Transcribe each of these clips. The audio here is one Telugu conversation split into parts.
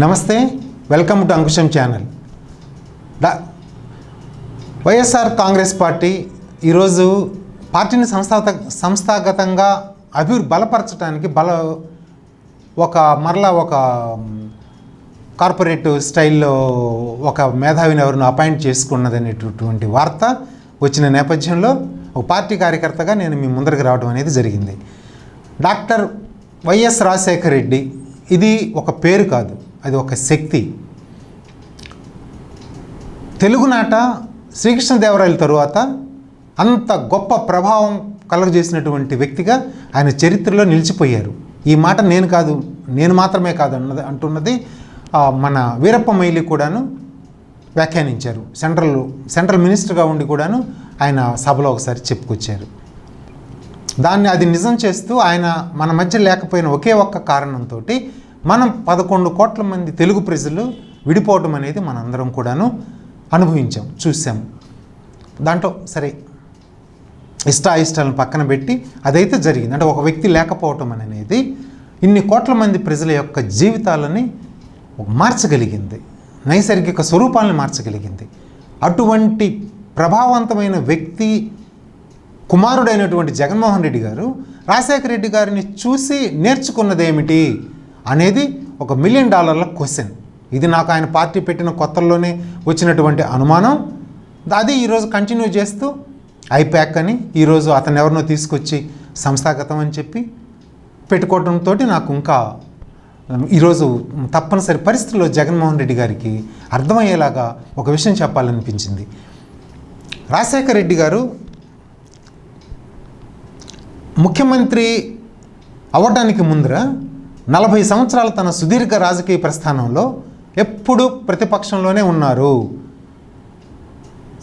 నమస్తే, welcome to Ankusam channel. YSR Congress party ఈరోజు పార్టీని సంస్థాగతంగా బలపరచడానికి మరలా ఒక కార్పొరేట్ స్టైల్లో ఒక మేధావిని ఎవరిని అపాయింట్ చేసుకున్నదనేటటువంటి వార్త వచ్చిన నేపథ్యంలో ఒక పార్టీ కార్యకర్తగా నేను మీ ముందరికి రావడం అనేది జరిగింది. డాక్టర్ వైఎస్ రాజశేఖర రెడ్డి ఇది ఒక పేరు కాదు, అది ఒక శక్తి. తెలుగునాట శ్రీకృష్ణదేవరాయల తరువాత అంత గొప్ప ప్రభావం కలుగజేసినటువంటి వ్యక్తిగా ఆయన చరిత్రలో నిలిచిపోయారు. ఈ మాట నేను మాత్రమే కాదు అంటున్నది మన వీరప్ప మొయిలీ కూడాను వ్యాఖ్యానించారు. సెంట్రల్ మినిస్టర్గా ఉండి కూడాను ఆయన సభలో ఒకసారి చెప్పుకొచ్చారు. అది నిజం చేస్తూ ఆయన మన మధ్య లేకపోయిన ఒకే ఒక్క కారణంతో మనం 11 కోట్ల మంది తెలుగు ప్రజలు విడిపోవటం అనేది మనందరం కూడాను అనుభవించాం, చూసాం. దాంట్లో సరే ఇష్టాలను పక్కన పెట్టి అదైతే జరిగింది. అంటే ఒక వ్యక్తి లేకపోవటం అనేది ఇన్ని కోట్ల మంది ప్రజల యొక్క జీవితాలని మార్చగలిగింది, నైసర్గిక స్వరూపాలను మార్చగలిగింది. అటువంటి ప్రభావవంతమైన వ్యక్తి కుమారుడైనటువంటి జగన్మోహన్ రెడ్డి గారు రాజశేఖర రెడ్డి గారిని చూసి నేర్చుకున్నదేమిటి అనేది ఒక $1 మిలియన్ క్వశ్చన్. ఇది నాకు ఆయన పార్టీ పెట్టిన కొత్తల్లోనే వచ్చినటువంటి అనుమానం. అది ఈరోజు కంటిన్యూ చేస్తూ ఐప్యాక్ అని ఈరోజు అతను ఎవరినో తీసుకొచ్చి సంస్థాగతం అని చెప్పి పెట్టుకోవడంతో నాకు ఇంకా ఈరోజు తప్పనిసరి పరిస్థితుల్లో జగన్మోహన్ రెడ్డి గారికి అర్థమయ్యేలాగా ఒక విషయం చెప్పాలనిపించింది. రాజశేఖర రెడ్డి గారు ముఖ్యమంత్రి అవ్వడానికి ముందర 40 సంవత్సరాల తన సుదీర్ఘ రాజకీయ ప్రస్థానంలో ఎప్పుడూ ప్రతిపక్షంలోనే ఉన్నారు.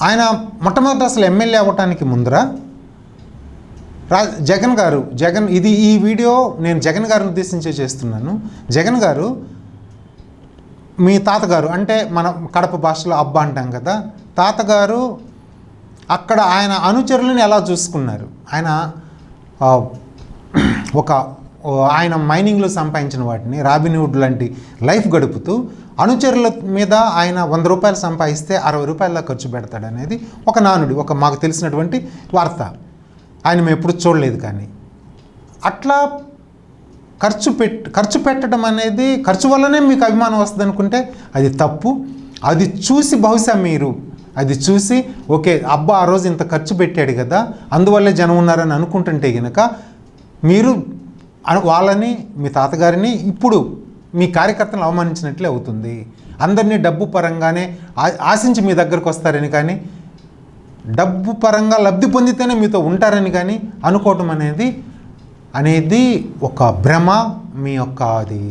ఆయన మొట్టమొదటి అసలు ఎమ్మెల్యే అవ్వటానికి ముందర ఈ వీడియో నేను జగన్ గారిని ఉద్దేశించే చేస్తున్నాను. జగన్ గారు మీ తాతగారు, అంటే మన కడప భాషలో అబ్బా అంటాం కదా, తాతగారు అక్కడ ఆయన అనుచరులను ఎలా చూసుకున్నారు. ఆయన మైనింగ్లో సంపాదించిన వాటిని రాబిన్హుడ్ లాంటి లైఫ్ గడుపుతూ అనుచరుల మీద ఆయన ₹100 సంపాదిస్తే ₹60 ఖర్చు పెడతాడనేది ఒక నానుడి, మాకు తెలిసినటువంటి వార్త. ఆయన మేము ఎప్పుడు చూడలేదు. కానీ అట్లా ఖర్చు పెట్టడం అనేది, ఖర్చు వల్లనే మీకు అభిమానం వస్తుంది అనుకుంటే అది తప్పు. అది చూసి బహుశా మీరు ఓకే అబ్బా ఆ రోజు ఇంత ఖర్చు పెట్టాడు కదా అందువల్లే జనం ఉన్నారని అనుకుంటుంటే కనుక మీరు వాళ్ళని, మీ తాతగారిని ఇప్పుడు మీ కార్యకర్తలను అవమానించినట్లే అవుతుంది. అందరినీ డబ్బు పరంగానే ఆశించి మీ దగ్గరకు వస్తారని కానీ, డబ్బు పరంగా లబ్ధి పొందితేనే మీతో ఉంటారని కానీ అనుకోవటం అనేది ఒక భ్రమ, మీ యొక్క అది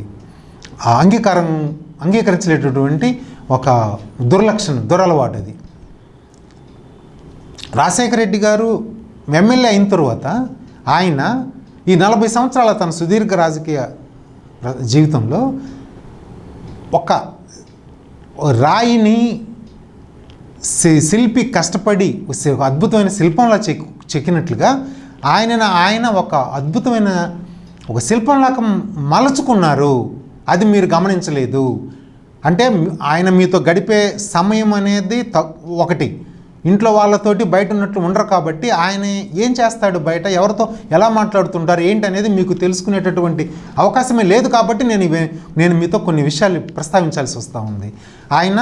అంగీకరించలేటటువంటి ఒక దురలవాటు. అది రాజశేఖర రెడ్డి గారు ఎమ్మెల్యే అయిన తర్వాత ఆయన ఈ 40 సంవత్సరాల తన సుదీర్ఘ రాజకీయ జీవితంలో ఒక రాయిని శిల్పి కష్టపడి ఒక అద్భుతమైన శిల్పంలా చెక్కినట్లుగా ఆయన ఒక అద్భుతమైన ఒక శిల్పంలాగా మలచుకున్నారు. అది మీరు గమనించలేదు. అంటే ఆయన మీతో గడిపే సమయం అనేది ఒకటి, ఇంట్లో వాళ్ళతోటి బయట ఉన్నట్లు ఉండరు కాబట్టి ఆయన ఏం చేస్తాడు, బయట ఎవరితో ఎలా మాట్లాడుతుంటారు ఏంటి అనేది మీకు తెలుసుకునేటటువంటి అవకాశమే లేదు. కాబట్టి నేను మీతో కొన్ని విషయాలు ప్రస్తావించాల్సి వస్తూ ఉంది. ఆయన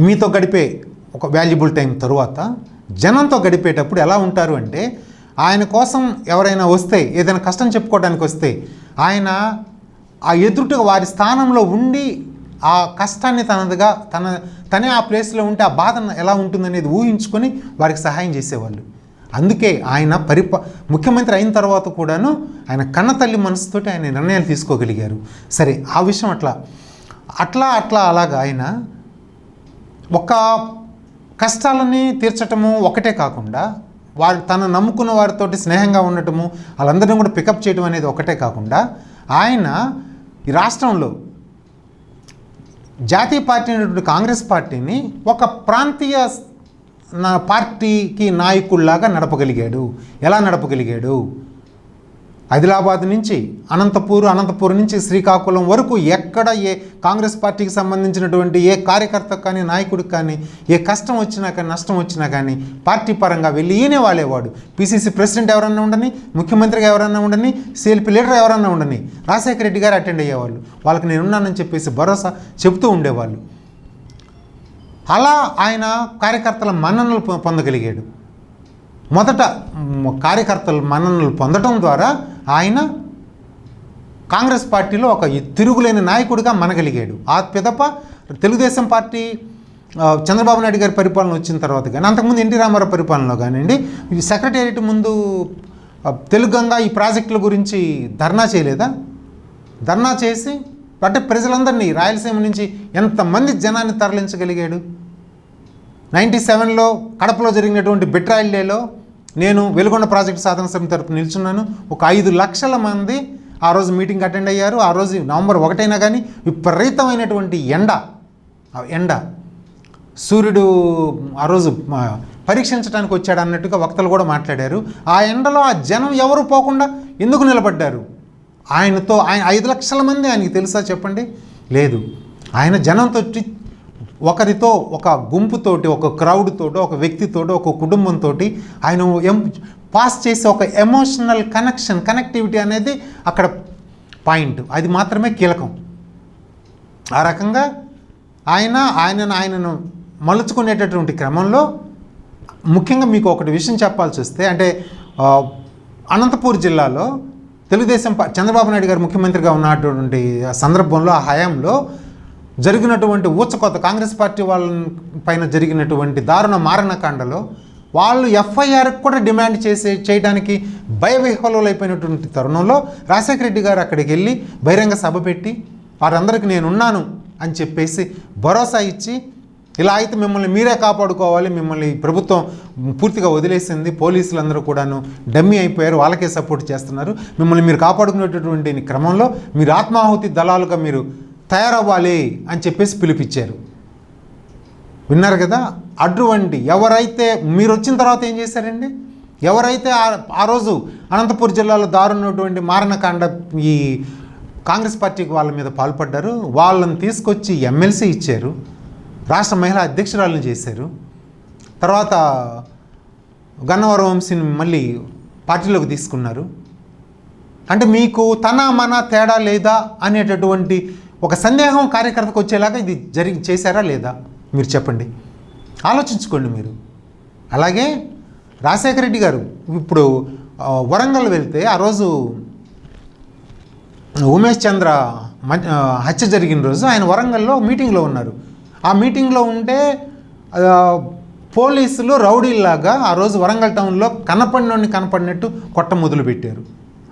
మీతో గడిపే ఒక వాల్యుబుల్ టైం తరువాత జనంతో గడిపేటప్పుడు ఎలా ఉంటారు అంటే, ఆయన కోసం ఎవరైనా వస్తే, ఏదైనా కష్టం చెప్పుకోవడానికి వస్తే ఆయన ఆ ఎదురుగా వారి స్థానంలో ఉండి ఆ కష్టాన్ని తనే ఆ ప్లేస్లో ఉంటే ఆ బాధ ఎలా ఉంటుందనేది ఊహించుకొని వారికి సహాయం చేసేవాళ్ళు. అందుకే ఆయన ముఖ్యమంత్రి అయిన తర్వాత కూడాను ఆయన కన్నతల్లి మనసుతోటి ఆయన నిర్ణయాలు తీసుకోగలిగారు. సరే, ఆ విషయం అలాగా ఆయన ఒక కష్టాలని తీర్చటము ఒకటే కాకుండా, తను నమ్ముకున్న వారితోటి స్నేహంగా ఉండటము, వాళ్ళందరినీ కూడా పికప్ చేయడం అనేది ఒకటే కాకుండా, ఆయన ఈ రాష్ట్రంలో జాతీయ పార్టీ అయినటువంటి కాంగ్రెస్ పార్టీని ఒక ప్రాంతీయ పార్టీకి నాయకుల్లాగా నడపగలిగాడు. ఎలా నడపగలిగాడు ఆదిలాబాద్ నుంచి అనంతపూర్ నుంచి శ్రీకాకుళం వరకు ఎక్కడ ఏ కాంగ్రెస్ పార్టీకి సంబంధించినటువంటి ఏ కార్యకర్తకు కానీ నాయకుడికి కానీ ఏ కష్టం వచ్చినా కానీ నష్టం వచ్చినా కానీ పార్టీ పరంగా వెళ్ళి ఈయనే వాళ్ళేవాడు. పిసిసి ప్రెసిడెంట్ ఎవరన్నా ఉండని, ముఖ్యమంత్రిగా ఎవరన్నా ఉండని, సిఎల్పి లీడర్ ఎవరన్నా ఉండని రాజశేఖర రెడ్డి గారు అటెండ్ అయ్యేవాళ్ళు. వాళ్ళకి నేనున్నానని చెప్పేసి భరోసా చెబుతూ ఉండేవాళ్ళు. అలా ఆయన కార్యకర్తల మన్ననలు పొందగలిగాడు. మొదట కార్యకర్తల మన్ననలు పొందడం ద్వారా ఆయన కాంగ్రెస్ పార్టీలో ఒక తిరుగులేని నాయకుడిగా మనగలిగాడు. ఆ పిదప తెలుగుదేశం పార్టీ చంద్రబాబు నాయుడు గారి పరిపాలన వచ్చిన తర్వాత కానీ, అంతకుముందు ఎన్టీ రామారావు పరిపాలనలో కానివ్వండి, సెక్రటేరియట్ ముందు తెలుగంగా ఈ ప్రాజెక్టుల గురించి ధర్నా చేయలేదా? ధర్నా చేసి అంటే ప్రజలందరినీ రాయలసీమ నుంచి ఎంతమంది జనాన్ని తరలించగలిగాడు. 97లో కడపలో జరిగినటువంటి బిట్రాయిల్ డేలో నేను వెలుగొండ ప్రాజెక్టు సాధన సమితి తరపున నిల్చున్నాను. ఒక 5 లక్షల మంది ఆ రోజు మీటింగ్ అటెండ్ అయ్యారు. ఆ రోజు నవంబర్ 1 కానీ విపరీతమైనటువంటి ఎండ సూర్యుడు ఆ రోజు పరీక్షించడానికి వచ్చాడు అన్నట్టుగా వక్తలు కూడా మాట్లాడారు. ఆ ఎండలో ఆ జనం ఎవరు పోకుండా ఎందుకు నిలబడ్డారు? ఆయన 5 లక్షల మంది ఆయనకి తెలుసా చెప్పండి? లేదు. ఆయన జనంతో, ఒకరితో, ఒక గుంపుతోటి, ఒక క్రౌడ్ తోటి, ఒక వ్యక్తితోటి, ఒక కుటుంబంతో ఆయన పాస్ చేసే ఒక ఎమోషనల్ కనెక్టివిటీ అనేది అక్కడ పాయింట్. అది మాత్రమే కీలకం. ఆ రకంగా ఆయనను మలుచుకునేటటువంటి క్రమంలో ముఖ్యంగా మీకు ఒకటి విషయం చెప్పాల్సి వస్తే, అంటే అనంతపూర్ జిల్లాలో తెలుగుదేశం చంద్రబాబు నాయుడు గారు ముఖ్యమంత్రిగా ఉన్నటువంటి సందర్భంలో, ఆ హయాంలో జరిగినటువంటి ఊచకోత కాంగ్రెస్ పార్టీ వాళ్ళ పైన జరిగినటువంటి దారుణ మారణకాండలో వాళ్ళు ఎఫ్ఐఆర్కి కూడా డిమాండ్ చేయడానికి భయవిహ్వలులైపోయినటువంటి తరుణంలో రాజశేఖర రెడ్డి గారు అక్కడికి వెళ్ళి బహిరంగ సభ పెట్టి వారందరికీ నేనున్నాను అని చెప్పేసి భరోసా ఇచ్చి, ఇలా అయితే మిమ్మల్ని మీరే కాపాడుకోవాలి, మిమ్మల్ని ప్రభుత్వం పూర్తిగా వదిలేసింది, పోలీసులందరూ కూడాను డమ్మీ అయిపోయారు, వాళ్ళకే సపోర్ట్ చేస్తున్నారు, మిమ్మల్ని మీరు కాపాడుకునేటటువంటి క్రమంలో మీరు ఆత్మాహుతి దళాలుగా మీరు తయారవ్వాలి అని చెప్పేసి పిలిపించారు. విన్నారు కదా? అటువంటి ఎవరైతే మీరు వచ్చిన తర్వాత ఏం చేశారండి? ఎవరైతే ఆ రోజు అనంతపూర్ జిల్లాలో దారుణటువంటి మారణకాండ ఈ కాంగ్రెస్ పార్టీకి వాళ్ళ మీద పాల్పడ్డారు, వాళ్ళని తీసుకొచ్చి ఎమ్మెల్సీ ఇచ్చారు, రాష్ట్ర మహిళా అధ్యక్షురాలను చేశారు. తర్వాత గన్నవరం వంశీని మళ్ళీ పార్టీలోకి తీసుకున్నారు. అంటే మీకు తన మన తేడా లేదా అనేటటువంటి ఒక సందేహం కార్యకర్తకు వచ్చేలాగా ఇది చేశారా లేదా మీరు చెప్పండి, ఆలోచించుకోండి మీరు. అలాగే రాజశేఖర రెడ్డి గారు ఇప్పుడు వరంగల్ వెళ్తే ఆ రోజు ఉమేష్ చంద్ర హత్య జరిగిన రోజు ఆయన వరంగల్లో మీటింగ్లో ఉన్నారు. ఆ మీటింగ్లో ఉంటే పోలీసులు రౌడీల్లాగా ఆ రోజు వరంగల్ టౌన్లో కనపడినట్టు కొట్ట మొదలుపెట్టారు.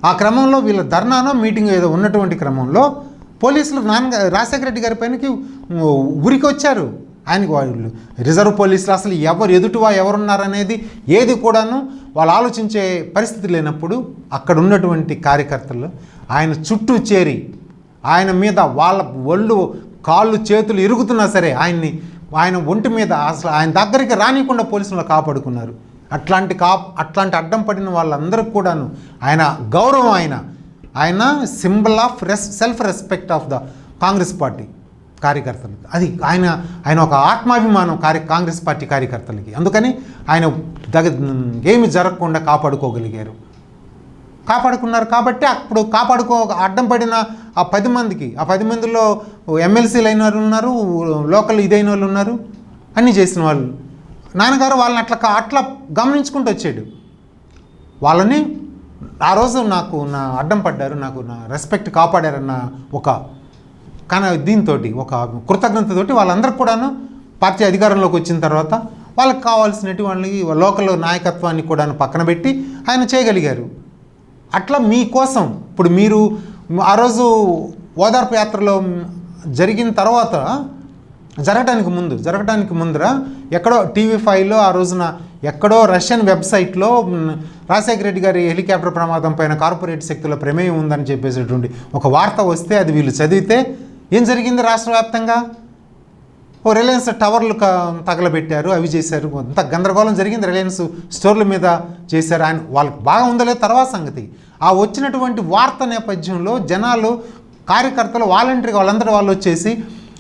ఆ క్రమంలో వీళ్ళ ధర్నానో మీటింగ్ ఏదో ఉన్నటువంటి క్రమంలో పోలీసులు రాజశేఖర రెడ్డి గారి పైనకి ఉరికి వచ్చారు. ఆయనకి వాళ్ళు రిజర్వ్ పోలీసులు అసలు ఎవరున్నారనేది ఏది కూడాను వాళ్ళు ఆలోచించే పరిస్థితి లేనప్పుడు అక్కడ ఉన్నటువంటి కార్యకర్తలు ఆయన చుట్టూ చేరి ఆయన మీద వాళ్ళ ఒళ్ళు కాళ్ళు చేతులు ఇరుగుతున్నా సరే ఆయన ఒంటి మీద అసలు ఆయన దగ్గరికి రానికుండా పోలీసులు కాపాడుకున్నారు. అట్లాంటి అడ్డం పడిన వాళ్ళందరికీ కూడాను ఆయన గౌరవం, ఆయన symbol of self respect of the Congress party కార్యకర్తలు. అది ఆయన ఒక ఆత్మాభిమానం కాంగ్రెస్ పార్టీ కార్యకర్తలకి. అందుకని ఆయన ఏమి జరగకుండా కాపాడుకున్నారు. కాబట్టి అప్పుడు అడ్డం పడిన ఆ 10 మందికి, ఆ 10 మందిలో ఎమ్మెల్సీలు అయిన వాళ్ళు ఉన్నారు, లోకల్ ఇదైన వాళ్ళు ఉన్నారు, అన్నీ చేసిన వాళ్ళు. నాన్నగారు వాళ్ళని అట్లా గమనించుకుంటూ వచ్చాడు. వాళ్ళని ఆ రోజు నాకు నా అడ్డం పడ్డారు, నాకు నా రెస్పెక్ట్ కాపాడారన్న ఒక దీంతో ఒక కృతజ్ఞతతోటి వాళ్ళందరికీ కూడాను పార్టీ అధికారంలోకి వచ్చిన తర్వాత వాళ్ళకి కావాల్సినటువంటి వాళ్ళకి లోకల్ నాయకత్వాన్ని కూడా పక్కన పెట్టి ఆయన చేయగలిగారు. అట్లా మీకోసం ఇప్పుడు మీరు ఆ రోజు ఓదార్పు యాత్రలో జరిగిన తర్వాత జరగడానికి ముందర ఎక్కడో TV5లో ఆ రోజున ఎక్కడో రష్యన్ వెబ్సైట్లో రాజశేఖర రెడ్డి గారి హెలికాప్టర్ ప్రమాదం పైన కార్పొరేట్ శక్తుల ప్రమేయం ఉందని చెప్పేసేటువంటి ఒక వార్త వస్తే అది వీళ్ళు చదివితే ఏం జరిగింది? రాష్ట్ర వ్యాప్తంగా రిలయన్స్ టవర్లు తగలబెట్టారు, అవి చేశారు, అంత గందరగోళం జరిగింది. రిలయన్స్ స్టోర్ల మీద చేశారు. వాళ్ళకి బాగా ఉందో లేదో తర్వాత సంగతి. ఆ వచ్చినటువంటి వార్త నేపథ్యంలో జనాలు, కార్యకర్తలు వాలంటీర్గా వాళ్ళందరూ వాళ్ళు వచ్చేసి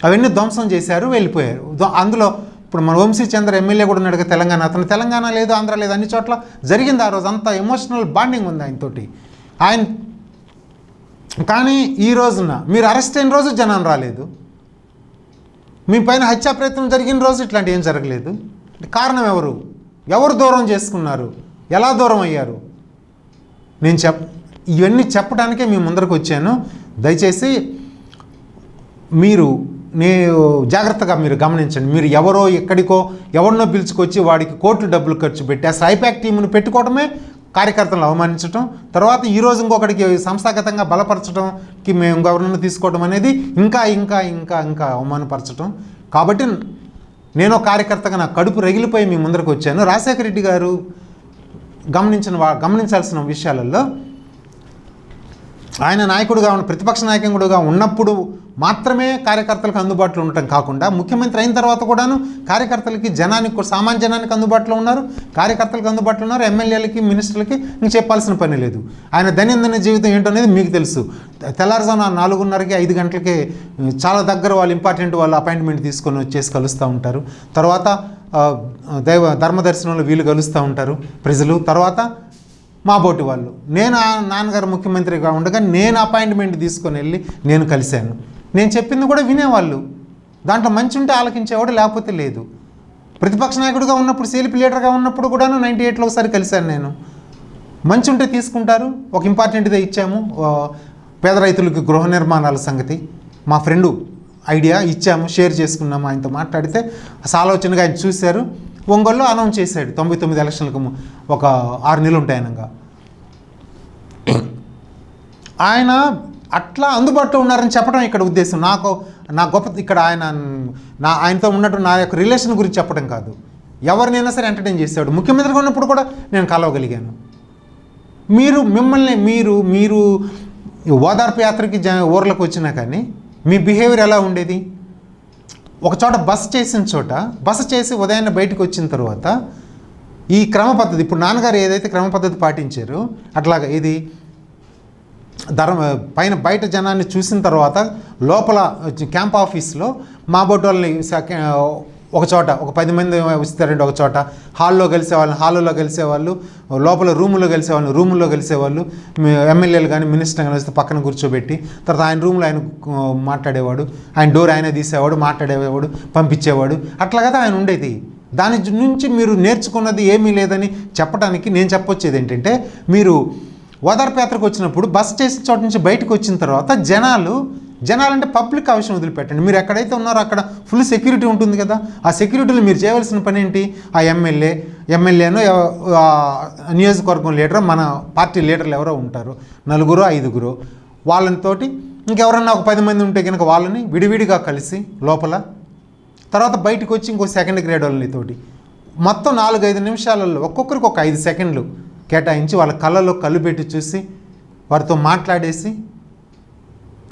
అవన్నీ ధ్వంసం చేశారు, వెళ్ళిపోయారు. అందులో ఇప్పుడు మన వంశీ చంద్ర ఎమ్మెల్యే కూడా ఉన్నాడు కదా తెలంగాణ, అతను తెలంగాణ లేదు, ఆంధ్ర లేదు, అన్ని చోట్ల జరిగింది ఆ రోజు. అంత ఎమోషనల్ బాండింగ్ ఉంది ఆయనతోటి. ఆయన కానీ ఈ రోజున మీరు అరెస్ట్ అయిన రోజు జనం రాలేదు, మీ పైన హత్యా ప్రయత్నం జరిగిన రోజు ఇట్లాంటి ఏం జరగలేదు. కారణం ఎవరు దూరం చేసుకున్నారు, ఎలా దూరం అయ్యారు? ఇవన్నీ చెప్పడానికే మీ ముందరకు వచ్చాను. దయచేసి జాగ్రత్తగా మీరు గమనించండి. మీరు ఎవరో ఎక్కడికో ఎవరినో పిలుచుకొచ్చి వాడికి కోట్లు డబ్బులు ఖర్చు పెట్టి అసలు ఐపాక్ టీంను పెట్టుకోవడమే కార్యకర్తలను అవమానించడం, తర్వాత ఈరోజు ఇంకొకటికి సంస్థాగతంగా బలపరచడంకి మేము గవర్నర్ని తీసుకోవడం అనేది ఇంకా ఇంకా ఇంకా ఇంకా అవమానపరచడం. కాబట్టి నేను కార్యకర్తగా నా కడుపు రగిలిపోయి మీ ముందరకు వచ్చాను. రాజశేఖర రెడ్డి గారు గమనించాల్సిన విషయాలలో ఆయన నాయకుడుగా ప్రతిపక్ష నాయకుడుగా ఉన్నప్పుడు మాత్రమే కార్యకర్తలకు అందుబాటులో ఉండటం కాకుండా ముఖ్యమంత్రి అయిన తర్వాత కూడాను కార్యకర్తలకి, జనానికి, సామాన్య జనానికి అందుబాటులో ఉన్నారు, కార్యకర్తలకు అందుబాటులో ఉన్నారు, ఎమ్మెల్యేలకి, మినిస్టర్లకి ఇంక చెప్పాల్సిన పని లేదు. ఆయన దైనందిన జీవితం ఏంటో అనేది మీకు తెలుసు. తెల్లారుజామున 4:30కి 5 గంటలకి చాలా దగ్గర వాళ్ళు ఇంపార్టెంట్ వాళ్ళు అపాయింట్మెంట్ తీసుకొని వచ్చేసి కలుస్తూ ఉంటారు. తర్వాత ధర్మదర్శనంలో వీళ్ళు కలుస్తూ ఉంటారు ప్రజలు. తర్వాత మా బోటి వాళ్ళు, నేను నాన్నగారు ముఖ్యమంత్రిగా ఉండగా నేను అపాయింట్మెంట్ తీసుకొని వెళ్ళి నేను కలిశాను. నేను చెప్పింది కూడా వినేవాళ్ళు, దాంట్లో మంచి ఉంటే ఆలకించేవాడు, లేకపోతే లేదు. ప్రతిపక్ష నాయకుడిగా ఉన్నప్పుడు, సీఎల్పీ లీడర్గా ఉన్నప్పుడు కూడాను 98లో ఒకసారి కలిశాను నేను. మంచి ఉంటే తీసుకుంటారు. ఒక ఇంపార్టెంట్దే ఇచ్చాము, పేద రైతులకి గృహ నిర్మాణాల సంగతి మా ఫ్రెండు ఐడియా ఇచ్చాము, షేర్ చేసుకున్నాము. ఆయనతో మాట్లాడితే ఆలోచనగా ఆయన చూశారు. ఒంగోలులో అనౌన్స్ చేశాడు 99 ఎలక్షన్లకు ఒక 6 నెలలు ఉంటాయనగా. ఆయన అట్లా అందుబాటులో ఉన్నారని చెప్పడం ఇక్కడ ఉద్దేశం. నా గొప్ప ఇక్కడ ఆయనతో ఉన్నట్టు నా యొక్క రిలేషన్ గురించి చెప్పడం కాదు. ఎవరినైనా సరే ఎంటర్టైన్ చేశాడు. ముఖ్యమంత్రిగా ఉన్నప్పుడు కూడా నేను కలవగలిగాను. మీరు ఓదార్పు యాత్రకి ఊర్లకు వచ్చినా కానీ మీ బిహేవియర్ ఎలా ఉండేది? ఒక చోట బస చేసి ఉదయాన్నే బయటకు వచ్చిన తర్వాత ఈ క్రమ పద్ధతి, ఇప్పుడు నాన్నగారు ఏదైతే క్రమ పద్ధతి పాటించారో అట్లాగా ఇది పైన బయట జనాన్ని చూసిన తర్వాత లోపల క్యాంప్ ఆఫీస్లో మా బోటి వాళ్ళని ఒక చోట ఒక 10 మంది వస్తారండి, ఒక చోట హాల్లో కలిసేవాళ్ళు, లోపల రూముల్లో కలిసేవాళ్ళు, ఎమ్మెల్యేలు కానీ మినిస్టర్ కానీ వస్తే పక్కన కూర్చోబెట్టి తర్వాత ఆయన రూమ్లో ఆయన మాట్లాడేవాడు, ఆయన డోర్ ఆయనే తీసేవాడు, మాట్లాడేవాడు, పంపించేవాడు. అట్లా కదా ఆయన ఉండేది. దాని నుంచి మీరు నేర్చుకున్నది ఏమీ లేదని చెప్పడానికి నేను చెప్పొచ్చేది ఏంటంటే, మీరు ఓదార్పు యాత్రకు వచ్చినప్పుడు బస్ చేసిన చోట నుంచి బయటకు వచ్చిన తర్వాత జనాలంటే పబ్లిక్ ఆ విషయం వదిలిపెట్టండి. మీరు ఎక్కడైతే ఉన్నారో అక్కడ ఫుల్ సెక్యూరిటీ ఉంటుంది కదా, ఆ సెక్యూరిటీలో మీరు చేయవలసిన పని ఏంటి? ఆ ఎమ్మెల్యేనో నియోజకవర్గం లీడర్, మన పార్టీ లీడర్లు ఎవరో ఉంటారు, 4-5 వాళ్ళతోటి ఇంకెవరన్నా ఒక 10 మంది ఉంటే కనుక వాళ్ళని విడివిడిగా కలిసి లోపల, తర్వాత బయటకు వచ్చి ఇంకో సెకండ్ గ్రేడ్ వాళ్ళతోటి మొత్తం 4-5 నిమిషాలలో ఒక్కొక్కరికి ఒక 5 సెకండ్లు కేటాయించి వాళ్ళ కళ్ళలో కళ్ళు పెట్టి చూసి వారితో మాట్లాడేసి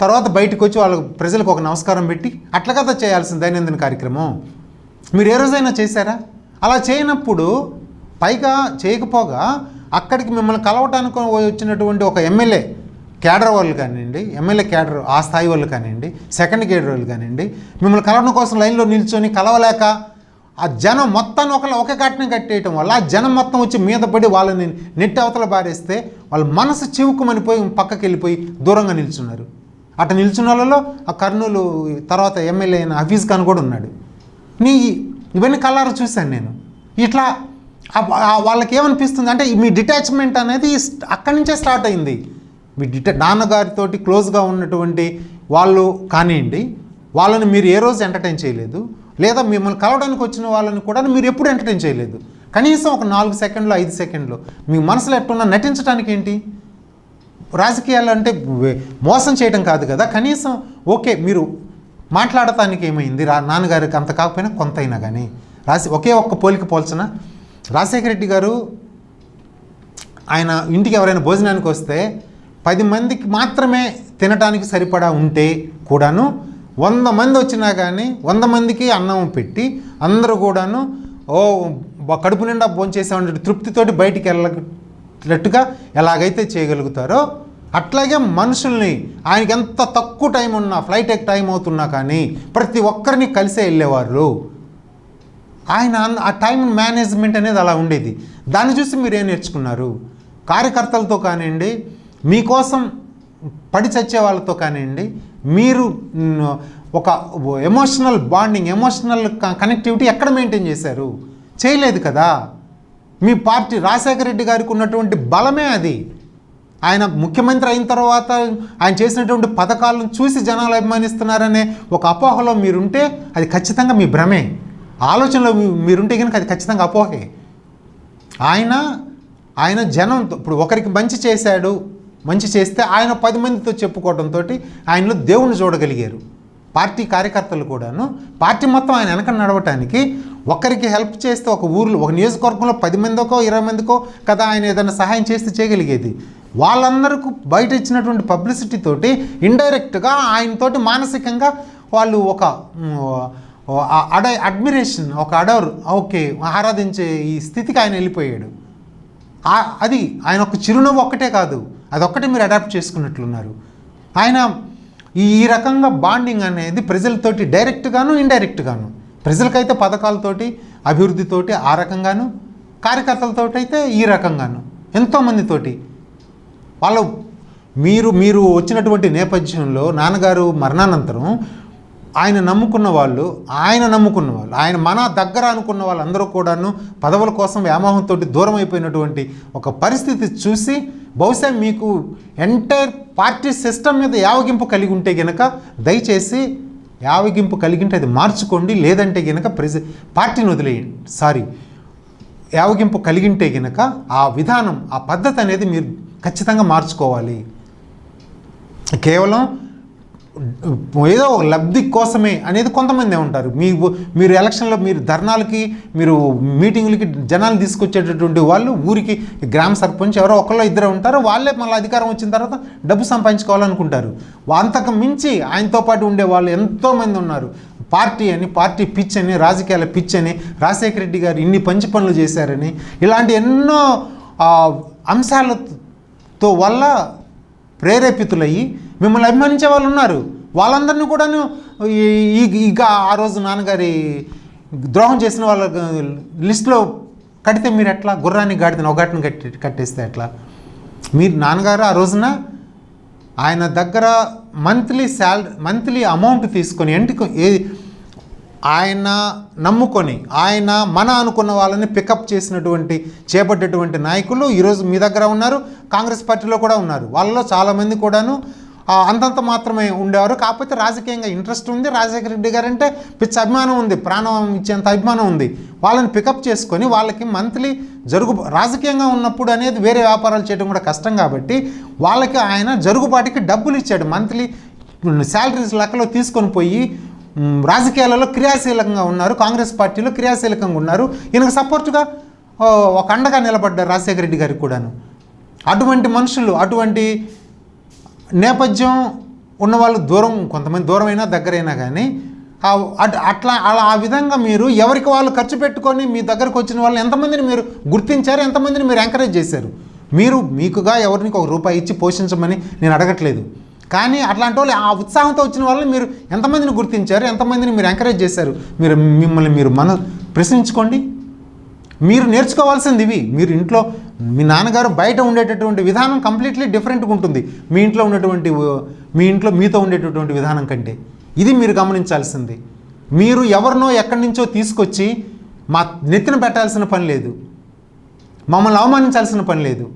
తర్వాత బయటకు వచ్చి వాళ్ళ ప్రజలకు ఒక నమస్కారం పెట్టి అట్లా కదా చేయాల్సిన దైనందిన కార్యక్రమం. మీరు ఏ రోజైనా చేశారా? అలా చేయనప్పుడు, పైగా చేయకపోగా అక్కడికి మిమ్మల్ని కలవటానికి వచ్చినటువంటి ఒక ఎమ్మెల్యే క్యాడర్ వాళ్ళు కానివ్వండి, ఎమ్మెల్యే క్యాడర్ ఆ స్థాయి వాళ్ళు కానివ్వండి, సెకండ్ క్యాడర్ వాళ్ళు కానివ్వండి, మిమ్మల్ని కలవడం కోసం లైన్లో నిల్చొని కలవలేక ఆ జనం మొత్తాన్ని ఒకే ఘటన కట్టేయటం వల్ల ఆ జనం మొత్తం వచ్చి మీద పడి వాళ్ళని నెట్టి అవతల బారేస్తే వాళ్ళ మనసు చివుకుమనిపోయి పక్కకి వెళ్ళిపోయి దూరంగా నిల్చున్నారు. అటు నిల్చున్న వాళ్ళలో ఆ కర్నూలు తర్వాత ఎమ్మెల్యే అయిన హఫీజ్ ఖాన్ కూడా ఉన్నాడు. ఇవన్నీ కళ్ళారా చూశాను నేను. ఇట్లా వాళ్ళకి ఏమనిపిస్తుంది అంటే మీ డిటాచ్మెంట్ అనేది అక్కడి నుంచే స్టార్ట్ అయింది. మీ నాన్నగారితోటి క్లోజ్గా ఉన్నటువంటి వాళ్ళు కానివ్వండి, వాళ్ళని మీరు ఏ రోజు ఎంటర్టైన్ చేయలేదు, లేదా మిమ్మల్ని కలవడానికి వచ్చిన వాళ్ళని కూడా మీరు ఎప్పుడు ఎంటర్టైన్ చేయలేదు. కనీసం ఒక 4 సెకండ్లు 5 సెకండ్లు మీ మనసులో ఎట్టున్నా నటించడానికి ఏంటి? రాజకీయాలు అంటే మోసం చేయడం కాదు కదా. కనీసం ఓకే, మీరు మాట్లాడటానికి ఏమైంది? నాన్నగారికి అంత కాకపోయినా కొంత అయినా కానీ ఒకే ఒక్క పోలిక పోల్చిన రాజశేఖర రెడ్డి గారు ఆయన ఇంటికి ఎవరైనా భోజనానికి వస్తే 10 మందికి మాత్రమే తినటానికి సరిపడా ఉంటే కూడాను 100 మంది వచ్చినా కానీ 100 మందికి అన్నం పెట్టి అందరూ కూడాను కడుపు నిండా భోంచేసామంటే తృప్తితోటి బయటికి వచ్చేటట్టుగా ఎలాగైతే చేయగలుగుతారో అట్లాగే మనుషుల్ని ఆయనకి ఎంత తక్కువ టైం ఉన్నా ఫ్లైట్ టైం అవుతున్నా కానీ ప్రతి ఒక్కరిని కలిసే వెళ్ళేవారు. ఆయన ఆ టైం మేనేజ్మెంట్ అనేది అలా ఉండేది. దాన్ని చూసి మీరు ఏం నేర్చుకున్నారు? కార్యకర్తలతో కానివ్వండి, మీకోసం పడి చచ్చే వాళ్ళతో కానివ్వండి, మీరు ఒక ఎమోషనల్ బాండింగ్, ఎమోషనల్ కనెక్టివిటీ ఎక్కడ మెయింటైన్ చేశారు? చేయలేదు కదా. మీ పార్టీ రాజశేఖర రెడ్డి గారికి ఉన్నటువంటి బలమే అది. ఆయన ముఖ్యమంత్రి అయిన తర్వాత ఆయన చేసినటువంటి పథకాలను చూసి జనాలు అభిమానిస్తున్నారనే ఒక అపోహలో మీరుంటే అది ఖచ్చితంగా మీ భ్రమే. ఆలోచనలో మీరుంటే కనుక అది ఖచ్చితంగా అపోహే. ఆయన జనంతో ఇప్పుడు ఒకరికి మంచి చేశాడు, మంచి చేస్తే ఆయన 10 మందితో చెప్పుకోవడంతో ఆయనలో దేవుణ్ణి చూడగలిగారు. పార్టీ కార్యకర్తలు కూడాను పార్టీ మొత్తం ఆయన వెనక నడవటానికి ఒకరికి హెల్ప్ చేస్తే ఒక ఊర్లో ఒక నియోజకవర్గంలో 10 మందికో 20 మందికో కదా ఆయన ఏదైనా సహాయం చేస్తే చేయగలిగేది. వాళ్ళందరికీ బయట ఇచ్చినటువంటి పబ్లిసిటీతోటి ఇండైరెక్ట్గా ఆయనతోటి మానసికంగా వాళ్ళు ఒక అడ్మిరేషన్, ఒక ఓకే ఆరాధించే ఈ స్థితికి ఆయన వెళ్ళిపోయాడు. అది ఆయన ఒక చిరునవ్వు ఒక్కటే కాదు, అదొక్కటే మీరు అడాప్ట్ చేసుకున్నట్లున్నారు. ఆయన ఈ రకంగా బాండింగ్ అనేది ప్రజలతోటి డైరెక్ట్గాను ఇండైరెక్ట్గాను, ప్రజలకైతే పథకాలతోటి అభివృద్ధితోటి ఆ రకంగాను, కార్యకర్తలతోటి అయితే ఈ రకంగాను ఎంతోమందితోటి వాళ్ళు మీరు వచ్చినటువంటి నేపథ్యంలో నాన్నగారు మరణానంతరం ఆయన నమ్ముకున్న వాళ్ళు, ఆయన మన దగ్గర అనుకున్న వాళ్ళందరూ కూడాను పదవుల కోసం వ్యామోహంతో దూరం అయిపోయినటువంటి ఒక పరిస్థితి చూసి బహుశా మీకు ఎంటైర్ పార్టీ సిస్టమ్ మీద యావగింపు కలిగి ఉంటే గనక దయచేసి యావగింపు కలిగింటే అది మార్చుకోండి. లేదంటే గనక పార్టీని వదిలేయండి. యావగింపు కలిగింటే గనక ఆ విధానం, ఆ పద్ధతి అనేది మీరు ఖచ్చితంగా మార్చుకోవాలి. కేవలం ఏదో ఒక లబ్ధి కోసమే అనేది కొంతమంది ఉంటారు. మీరు ఎలక్షన్లో మీరు ధర్నాలకి, మీరు మీటింగులకి జనాలు తీసుకొచ్చేటటువంటి వాళ్ళు ఊరికి గ్రామ సర్పంచ్ ఎవరో ఒకళ్ళో ఇద్దరు ఉంటారు. వాళ్ళే మళ్ళీ అధికారం వచ్చిన తర్వాత డబ్బు సంపాదించుకోవాలనుకుంటారు. అంతకు మించి ఆయనతో పాటు ఉండే వాళ్ళు ఎంతోమంది ఉన్నారు. పార్టీ పిచ్ అని, రాజకీయాల పిచ్ అని, రాజశేఖర రెడ్డి గారు ఇన్ని పంచి పనులు చేశారని, ఇలాంటి ఎన్నో అంశాలతో వల్ల ప్రేరేపితులయ్యి మిమ్మల్ని అభిమానించే వాళ్ళు ఉన్నారు. వాళ్ళందరినీ కూడాను ఇక ఆ రోజు నాన్నగారి ద్రోహం చేసిన వాళ్ళ లిస్టులో కడితే మీరు ఎట్లా? గుర్రాన్ని గాడిదని ఒకటిని కట్టేస్తే ఎట్లా? మీరు నాన్నగారు ఆ రోజున ఆయన దగ్గర మంత్లీ అమౌంట్ తీసుకొని ఆయన నమ్ముకొని ఆయన అనుకున్న వాళ్ళని పికప్ చేపట్టేటువంటి నాయకులు ఈరోజు మీ దగ్గర ఉన్నారు. కాంగ్రెస్ పార్టీలో కూడా ఉన్నారు. వాళ్ళలో చాలామంది కూడాను అంతంత మాత్రమే ఉండేవారు. కాకపోతే రాజకీయంగా ఇంట్రెస్ట్ ఉంది. రాజశేఖర రెడ్డి గారు అంటే పిచ్చి అభిమానం ఉంది, ప్రాణం ఇచ్చేంత అభిమానం ఉంది. వాళ్ళని పికప్ చేసుకొని వాళ్ళకి మంత్లీ రాజకీయంగా ఉన్నప్పుడు అనేది వేరే వ్యాపారాలు చేయడం కూడా కష్టం కాబట్టి వాళ్ళకి ఆయన జరుగుబాటుకి డబ్బులు ఇచ్చాడు. మంత్లీ శాలరీస్ లెక్కలో తీసుకొని పోయి రాజకీయాలలో క్రియాశీలకంగా ఉన్నారు. కాంగ్రెస్ పార్టీలో క్రియాశీలకంగా ఉన్నారు. ఈయనకు సపోర్టుగా ఒక అండగా నిలబడ్డారు రాజశేఖర రెడ్డి గారికి కూడాను. అటువంటి మనుషులు, అటువంటి నేపథ్యం ఉన్నవాళ్ళు కొంతమంది దూరమైనా దగ్గరైనా కానీ అలా ఆ విధంగా మీరు ఎవరికి వాళ్ళు ఖర్చు పెట్టుకొని మీ దగ్గరకు వచ్చిన వాళ్ళని ఎంతమందిని మీరు గుర్తించారు, ఎంతమందిని మీరు ఎంకరేజ్ చేశారు? మీకుగా ఎవరికి ఒక రూపాయి ఇచ్చి పోషించమని నేను అడగట్లేదు. కానీ అట్లాంటి వాళ్ళు ఆ ఉత్సాహంతో వచ్చిన వాళ్ళని మీరు ఎంతమందిని గుర్తించారు, ఎంతమందిని మీరు ఎంకరేజ్ చేశారు? మిమ్మల్ని మీరు ప్రశ్నించుకోండి. మీరు నేర్చుకోవాల్సింది ఇవి. మీరు ఇంట్లో మీ నాన్నగారు బయట ఉండేటటువంటి విధానం కంప్లీట్లీ డిఫరెంట్గా ఉంటుంది మీ ఇంట్లో మీతో ఉండేటటువంటి విధానం కంటే. ఇది మీరు గమనించాల్సింది. మీరు ఎవరినో ఎక్కడి నుంచో తీసుకొచ్చి మా నెత్తిన పెట్టాల్సిన పని లేదు, మమ్మల్ని అవమానించాల్సిన పని లేదు.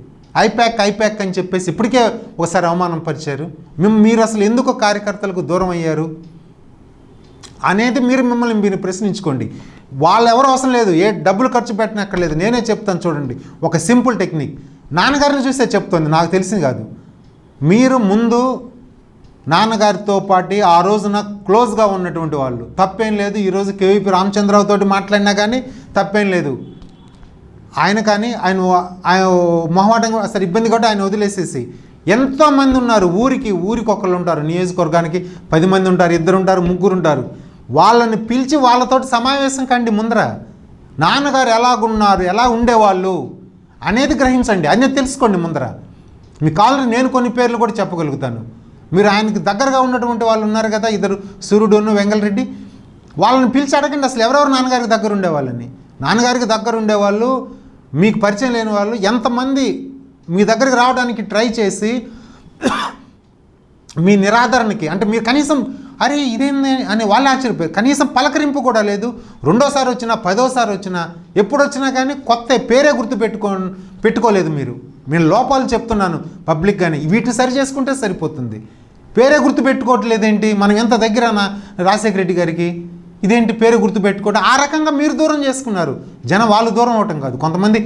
ఐప్యాక్ అని చెప్పేసి ఇప్పటికే ఒకసారి అవమానం పరిచారు. మీరు అసలు ఎందుకు కార్యకర్తలకు దూరం అయ్యారు అనేది మిమ్మల్ని మీరు ప్రశ్నించుకోండి. వాళ్ళు ఎవరు అవసరం లేదు, ఏ డబ్బులు ఖర్చు పెట్టనక్కర్లేదు. నేనే చెప్తాను చూడండి, ఒక సింపుల్ టెక్నిక్. నాన్నగారిని చూస్తే చెప్తుంది, నాకు తెలిసింది కాదు. మీరు ముందు నాన్నగారితో పాటు ఆ రోజున క్లోజ్గా ఉన్నటువంటి వాళ్ళు తప్పేం లేదు. ఈరోజు కేవీపీ రామచంద్రరావు తోటి మాట్లాడినా కానీ తప్పేం లేదు. ఆయన మొహమాటంగా అసలు ఇబ్బంది కూడా ఆయన వదిలేసేసి ఎంతోమంది ఉన్నారు. ఊరికి ఒకళ్ళు ఉంటారు, నియోజకవర్గానికి 10 మంది ఉంటారు, 2 ఉంటారు, 3 ఉంటారు. వాళ్ళని పిలిచి వాళ్ళతోటి సమావేశం కండి ముందర. నాన్నగారు ఎలాగున్నారు, ఎలా ఉండేవాళ్ళు అనేది గ్రహించండి, అనేది తెలుసుకోండి ముందర. మీకు కావాలని నేను కొన్ని పేర్లు కూడా చెప్పగలుగుతాను. మీరు ఆయనకి దగ్గరగా ఉన్నటువంటి వాళ్ళు ఉన్నారు కదా, ఇద్దరు సూర్యుడును వెంగళరెడ్డి, వాళ్ళని పిలిచి అడగండి అసలు ఎవరెవరు నాన్నగారికి దగ్గర ఉండేవాళ్ళని. నాన్నగారికి దగ్గర ఉండేవాళ్ళు, మీకు పరిచయం లేని వాళ్ళు ఎంతమంది మీ దగ్గరికి రావడానికి ట్రై చేసి మీ నిరాదరణకి, అంటే మీరు కనీసం అరే ఇదేంది అని వాళ్ళు ఆశ్చర్యపోయారు. కనీసం పలకరింపు కూడా లేదు. రెండోసారి వచ్చినా 10వ వచ్చినా ఎప్పుడు వచ్చినా కానీ కొత్త పేరే గుర్తు పెట్టుకోలేదు మీరు. నేను లోపాలు చెప్తున్నాను పబ్లిక్ కానీ, వీటిని సరి చేసుకుంటే సరిపోతుంది. పేరే గుర్తు పెట్టుకోవట్లేదేంటి? మనం ఎంత దగ్గరనా రాజశేఖర రెడ్డి గారికి, ఇదేంటి పేరు గుర్తు పెట్టుకోవడం? ఆ రకంగా మీరు దూరం చేసుకున్నారు. జనం వాళ్ళు దూరం అవటం కాదు, కొంతమంది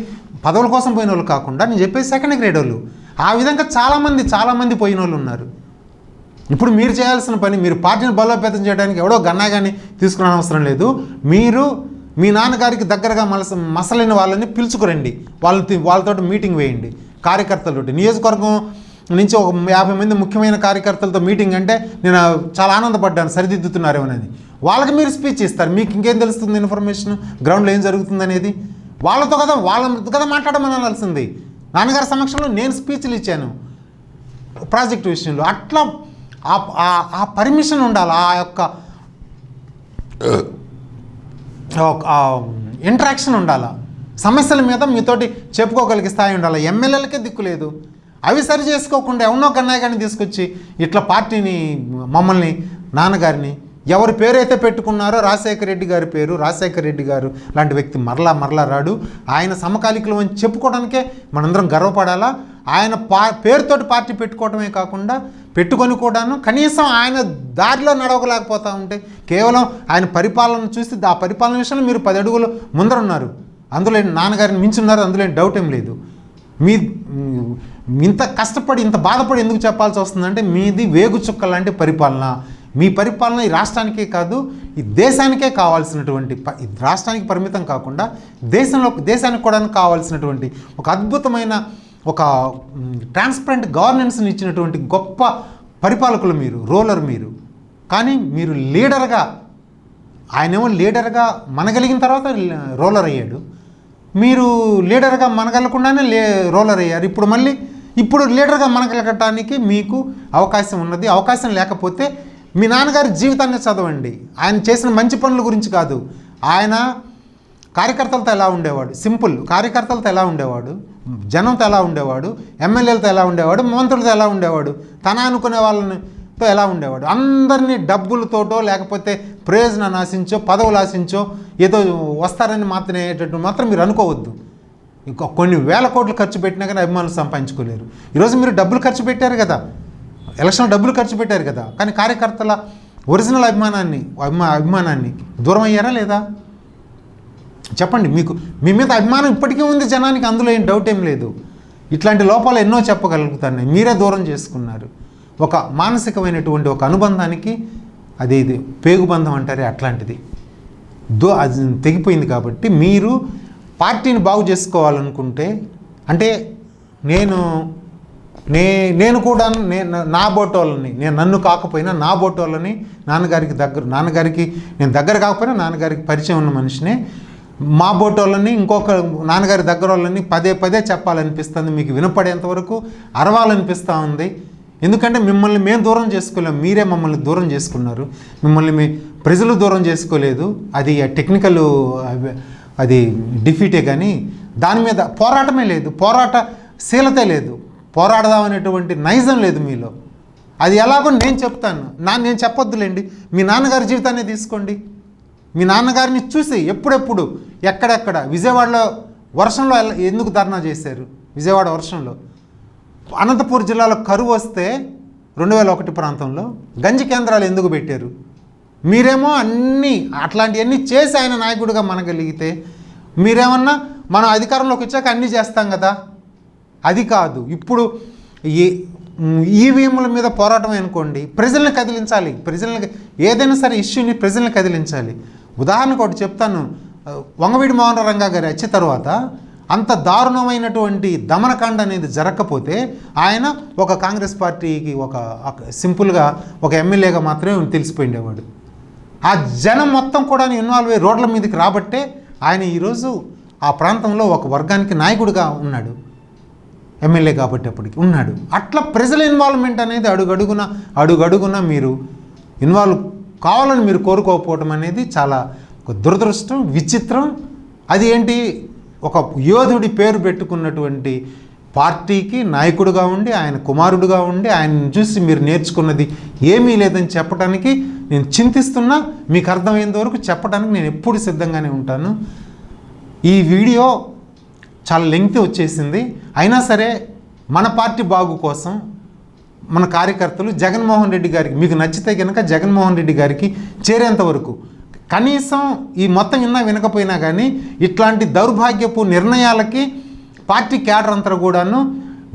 పదవుల కోసం పోయిన వాళ్ళు కాకుండా నేను చెప్పేసి సెకండ్ గ్రేడ్ వాళ్ళు, ఆ విధంగా చాలామంది పోయిన వాళ్ళు ఉన్నారు. ఇప్పుడు మీరు చేయాల్సిన పని, మీరు పార్టీని బలోపేతం చేయడానికి ఎవడో గన్నా కానీ తీసుకునే అవసరం లేదు. మీరు మీ నాన్నగారికి దగ్గరగా మసలైన వాళ్ళని పిలుచుకురండి, వాళ్ళతో మీటింగ్ వేయండి. కార్యకర్తలతో నియోజకవర్గం నుంచి ఒక 50 మంది ముఖ్యమైన కార్యకర్తలతో మీటింగ్ అంటే నేను చాలా ఆనందపడ్డాను, సరిదిద్దుతున్నారేమోనని. వాళ్ళకి మీరు స్పీచ్ ఇస్తారు, మీకు ఇంకేం తెలుస్తుంది ఇన్ఫర్మేషన్ గ్రౌండ్లో ఏం జరుగుతుంది అనేది? వాళ్ళతో కదా మాట్లాడమని అనాల్సింది. నాన్నగారి సమక్షంలో నేను స్పీచ్లు ఇచ్చాను ప్రాజెక్టు విషయంలో. అట్లా ఆ పర్మిషన్ ఉండాలి, ఆ యొక్క ఇంటరాక్షన్ ఉండాలి, సమస్యల మీద మీతోటి చెప్పుకోగలిగే స్థాయి ఉండాలి. ఎమ్మెల్యేలకే దిక్కు లేదు. అవి సరి చేసుకోకుండా ఎవరినో కన్నయ్య గారిని తీసుకొచ్చి ఇట్లా పార్టీని, మమ్మల్ని, నాన్నగారిని ఎవరి పేరైతే పెట్టుకున్నారో రాజశేఖర రెడ్డి గారి పేరు, రాజశేఖర రెడ్డి గారు లాంటి వ్యక్తి మరలా రాడు. ఆయన సమకాలీకులు అని చెప్పుకోవడానికే మనందరం గర్వపడాలా. ఆయన పేరుతోటి పార్టీ పెట్టుకోవడమే కాకుండా పెట్టుకొని కూడాను కనీసం ఆయన దారిలో నడవలేకపోతూ ఉంటే, కేవలం ఆయన పరిపాలన చూస్తే ఆ పరిపాలన విషయంలో మీరు 10 అడుగులు ముందరున్నారు. అందులో నాన్నగారిని మించున్నారు, అందులో డౌట్ ఏం లేదు. మీ ఇంత కష్టపడి ఇంత బాధపడి ఎందుకు చెప్పాల్సి వస్తుందంటే, మీది వేగు చుక్క లాంటి పరిపాలన. మీ పరిపాలన ఈ రాష్ట్రానికే కాదు, ఈ దేశానికే కావాల్సినటువంటి, రాష్ట్రానికి పరిమితం కాకుండా దేశానికి కూడా కావాల్సినటువంటి ఒక అద్భుతమైన, ఒక ట్రాన్స్పరెంట్ గవర్నెన్స్ని ఇచ్చినటువంటి గొప్ప పరిపాలకులు మీరు, రూలర్ మీరు. కానీ మీరు లీడర్గా, ఆయనేమో లీడర్గా మనగలిగిన తర్వాత రూలర్ అయ్యాడు. మీరు లీడర్గా మనగలకుండానే రూలర్ అయ్యారు. ఇప్పుడు లీడర్గా మనగలగటానికి మీకు అవకాశం ఉన్నది. అవకాశం లేకపోతే మీ నాన్నగారి జీవితాన్ని చదవండి. ఆయన చేసిన మంచి పనుల గురించి కాదు, ఆయన కార్యకర్తలతో ఎలా ఉండేవాడు, సింపుల్ కార్యకర్తలతో ఎలా ఉండేవాడు, జనంతో ఎలా ఉండేవాడు, ఎమ్మెల్యేలతో ఎలా ఉండేవాడు, మంత్రులతో ఎలా ఉండేవాడు, తన అనుకునే వాళ్ళతో ఎలా ఉండేవాడు. అందరినీ డబ్బులతోటో లేకపోతే ప్రయోజనాన్ని ఆశించో, పదవులు ఆశించో ఏదో వస్తారని మాత్రం మీరు అనుకోవద్దు. ఇంకా కొన్ని వేల కోట్లు ఖర్చు పెట్టినా కానీ అభిమానులు సంపాదించుకోలేరు. ఈరోజు మీరు డబ్బులు ఖర్చు పెట్టారు కదా, ఎలక్షన్ డబ్బులు ఖర్చు పెట్టారు కదా, కానీ కార్యకర్తల ఒరిజినల్ అభిమానాన్ని దూరం అయ్యారా లేదా? చెప్పండి. మీ మీద అభిమానం ఇప్పటికీ ఉంది జనానికి, అందులో ఏం డౌట్ ఏం లేదు. ఇట్లాంటి లోపాలు ఎన్నో చెప్పగలుగుతాను. మీరే దూరం చేసుకున్నారు ఒక మానసికమైనటువంటి ఒక అనుబంధానికి. ఇది పేగుబంధం అంటారే, అట్లాంటిది అది తెగిపోయింది. కాబట్టి మీరు పార్టీని బాగు చేసుకోవాలనుకుంటే, అంటే నేను కూడా నా బోటోళ్ళని, నన్ను కాకపోయినా నా బోటోళ్ళని, నాన్నగారికి నేను దగ్గర కాకపోయినా నాన్నగారికి పరిచయం ఉన్న మనిషినే, మా బోటోళ్ళని, ఇంకొక నాన్నగారి దగ్గర వాళ్ళని పదే చెప్పాలనిపిస్తుంది. మీకు వినపడేంతవరకు అరవాలనిపిస్తూ ఉంది. ఎందుకంటే మిమ్మల్ని మేము దూరం చేసుకోలేము, మీరే మమ్మల్ని దూరం చేసుకున్నారు. మిమ్మల్ని ప్రజలు దూరం చేసుకోలేదు. అది టెక్నికల్, అది డిఫీటే. కానీ దాని మీద పోరాటమే లేదు, పోరాటశీలతే లేదు, పోరాడదామనేటువంటి నైజం లేదు మీలో. అది ఎలాగో నేను చెప్తాను. నేను చెప్పొద్దులేండి, మీ నాన్నగారి జీవితాన్ని తీసుకోండి. మీ నాన్నగారిని చూసి ఎప్పుడెప్పుడు ఎక్కడెక్కడ విజయవాడలో వర్షంలో ఎందుకు ధర్నా చేశారు? విజయవాడ వర్షంలో, అనంతపూర్ జిల్లాలో కరువు వస్తే 2001 ప్రాంతంలో గంజి కేంద్రాలు ఎందుకు పెట్టారు? మీరేమో అట్లాంటివన్నీ చేసి ఆయన నాయకుడిగా మనగలిగితే, మీరేమన్నా మనం అధికారంలోకి వచ్చాక అన్నీ చేస్తాం కదా, అది కాదు. ఇప్పుడు ఈవీఎంల మీద పోరాటం అనుకోండి, ప్రజల్ని కదిలించాలి. ఏదైనా సరే ఇష్యూని ప్రజల్ని కదిలించాలి. ఉదాహరణకు ఒకటి చెప్తాను. వంగవీడి మోహన రంగా గారి వచ్చే తర్వాత అంత దారుణమైనటువంటి దమనకాండ అనేది జరగకపోతే ఆయన ఒక కాంగ్రెస్ పార్టీకి ఒక సింపుల్గా ఒక ఎమ్మెల్యేగా మాత్రమే తెలిసిపోయిండేవాడు. ఆ జనం మొత్తం కూడా ఇన్వాల్వ్ అయ్యి రోడ్ల మీదకి రాబట్టే ఆయన ఈరోజు ఆ ప్రాంతంలో ఒక వర్గానికి నాయకుడిగా ఉన్నాడు, ఎమ్మెల్యే కాబట్టి అప్పటికి ఉన్నాడు. అట్లా ప్రజల ఇన్వాల్వ్మెంట్ అనేది అడుగడుగున మీరు ఇన్వాల్వ్ కావాలని మీరు కోరుకోకపోవడం అనేది చాలా ఒక దురదృష్టం, విచిత్రం. అది ఏంటి, ఒక యోధుడి పేరు పెట్టుకున్నటువంటి పార్టీకి నాయకుడిగా ఉండి, ఆయన కుమారుడుగా ఉండి, ఆయనను చూసి మీరు నేర్చుకున్నది ఏమీ లేదని చెప్పడానికి నేను చింతిస్తున్నా. మీకు అర్థమైనంత వరకు చెప్పడానికి నేను ఎప్పుడు సిద్ధంగానే ఉంటాను. ఈ వీడియో చాలా లెంగ్తీ వచ్చేసింది, అయినా సరే మన పార్టీ బాగు కోసం మన కార్యకర్తలు జగన్మోహన్ రెడ్డి గారికి, మీకు నచ్చితే కనుక జగన్మోహన్ రెడ్డి గారికి చేరేంత వరకు కనీసం ఈ మొత్తం వినకపోయినా కానీ ఇట్లాంటి దౌర్భాగ్యపు నిర్ణయాలకి పార్టీ క్యాడర్ అంతా కూడాను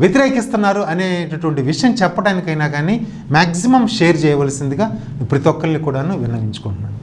వ్యతిరేకిస్తున్నారు అనేటటువంటి విషయం చెప్పడానికైనా కానీ మ్యాక్సిమం షేర్ చేయవలసిందిగా ప్రతి ఒక్కరిని కూడాను విన్నవించుకుంటున్నాను.